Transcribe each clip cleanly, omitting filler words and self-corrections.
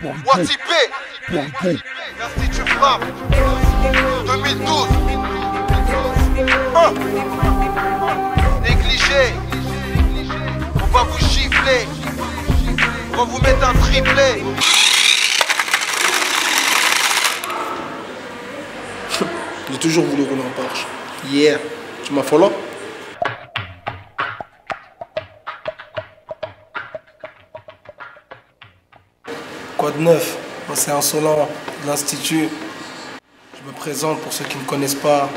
Wati P, l'Institut Frappe, 2012. Négligé, on va vous gifler, on va vous mettre un triplé. J'ai toujours voulu rouler en Porsche. Yeah, tu m'as follow? Quoi de neuf? Moi c'est Insolent de l'Institut. Je me présente pour ceux qui ne me connaissent pas.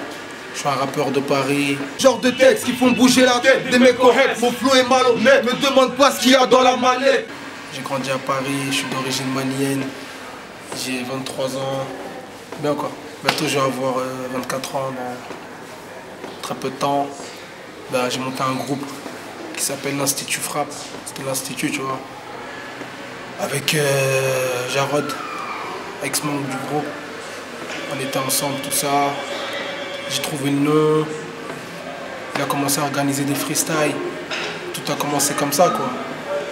Je suis un rappeur de Paris. Genre de textes qui font bouger la tête des mecs corrects. Mon flow est malhonnête, me demande pas ce qu'il y a dans la mallette. J'ai grandi à Paris, je suis d'origine malienne. J'ai 23 ans. Bien quoi. Bientôt je vais avoir 24 ans dans très peu de temps. J'ai monté un groupe qui s'appelle l'Institut Frappe. C'était l'Institut, tu vois. Avec Jarod, ex-membre du groupe. On était ensemble, tout ça. J'ai trouvé le nom. Il a commencé à organiser des freestyles. Tout a commencé comme ça, quoi.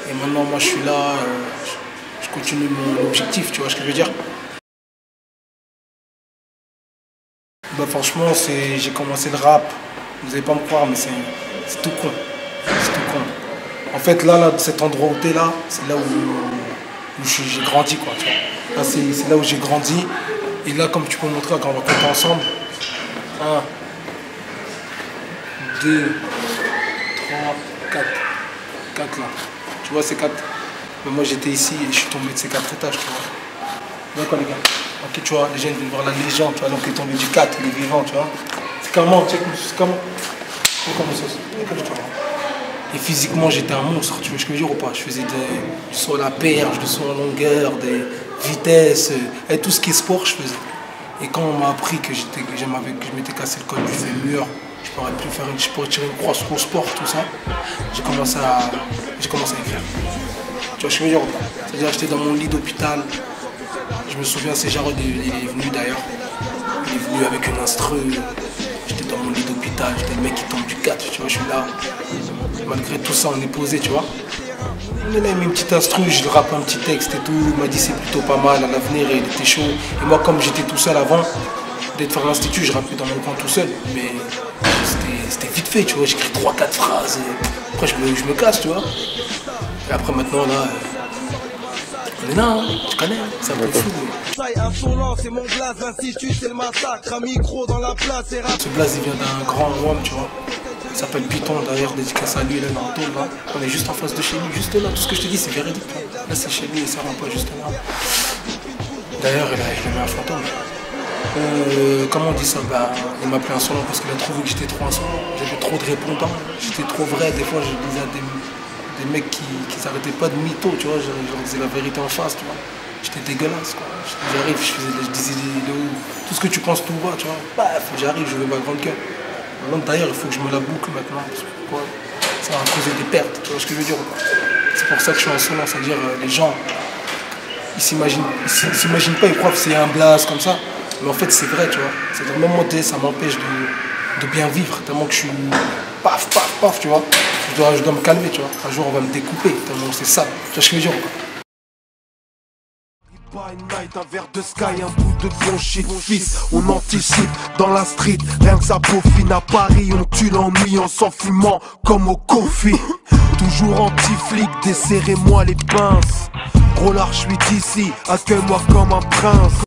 Et maintenant, moi, je suis là. Je continue mon objectif, tu vois ce que je veux dire. Franchement, j'ai commencé le rap. Vous n'allez pas me croire, mais c'est tout con. C'est tout con. En fait, là, cet endroit où t'es là, c'est là où j'ai grandi, quoi. Tu vois. Là, c'est là où j'ai grandi. Et là, comme tu peux montrer, quand on va compter ensemble. 1, 2, 3, 4. 4 là. Tu vois ces 4. Mais moi, j'étais ici et je suis tombé de ces 4 étages, tu vois. D'accord, les gars. Ok, tu vois, les jeunes viennent voir la légende, tu vois, donc il est tombé du 4, il est vivant, tu vois. C'est comment, tu sais, c'est comment. C'est comment ça. Et physiquement, j'étais un monstre, tu vois ce que je veux dire ou pas? Je faisais du saut à la perche, du saut en longueur, des vitesses, et tout ce qui est sport, je faisais. Et quand on m'a appris que je m'étais cassé le col du fémur, je pourrais tirer une crosse au sport, tout ça, j'ai commencé à écrire. Tu vois ce que je veux dire ou pas? C'est-à-dire j'étais dans mon lit d'hôpital. Je me souviens, c'est Jarod, il est venu d'ailleurs. Il est venu avec une instru. J'étais dans mon lit d'hôpital, j'étais le mec qui tombe du 4, tu vois, je suis là. Malgré tout ça, on est posé, tu vois. On est là, il met une petite instru, je lui rappe un petit texte et tout. Il m'a dit c'est plutôt pas mal, à l'avenir, il était chaud. Et moi, comme j'étais tout seul avant d'être faire l'Institut, je rappais dans mon coin tout seul. Mais c'était vite fait, tu vois. J'écris 3-4 phrases. Et après, je me casse, tu vois. Et après, maintenant, là. On est là, hein, tu connais, c'est un peu fou. Insolent, c'est mon blaze, l'Institut, c'est le massacre. Un micro dans la place et rap. Ce blaze, il vient d'un grand homme, tu vois. Il s'appelle Python, d'ailleurs, dédicace à lui, là, dans le tôle, là. On est juste en face de chez lui, juste là. Tout ce que je te dis, c'est véridique. Là, c'est chez lui, et ça rend pas juste là. D'ailleurs, il a mis un fantôme. Comment on dit ça? Il m'appelait Insolent parce qu'il a trouvé que j'étais trop insolent. J'avais trop de répondants. J'étais trop vrai. Des fois, je disais à des mecs qui s'arrêtaient pas de mytho, tu vois, je leur disais la vérité en face, tu vois. J'étais dégueulasse, quoi. J'arrive, je disais tout ce que tu penses tout bas, tu vois. J'arrive, je veux ma grande cœur. D'ailleurs, il faut que je me la boucle maintenant, parce que quoi, ça va causer des pertes, tu vois ce que je veux dire. C'est pour ça que je suis insolent, c'est-à-dire les gens, ils s'imaginent pas, ils croient que c'est un blaze comme ça, mais en fait c'est vrai, tu vois. C'est-à-dire même moi, ça m'empêche de bien vivre, tellement que je suis paf, paf, paf, tu vois. Je dois me calmer, tu vois. Un jour, on va me découper, tellement c'est ça. Tu vois ce que je veux dire ou pas? By night, un verre de sky, un bout de bon shit, fils. On anticipe dans la street, rien que ça peaufine. À Paris, on tue l'ennui en s'enfumant comme au coffee. Toujours anti-flic, desserrez-moi les pinces. Gros lard, je suis d'ici, accueille-moi comme un prince.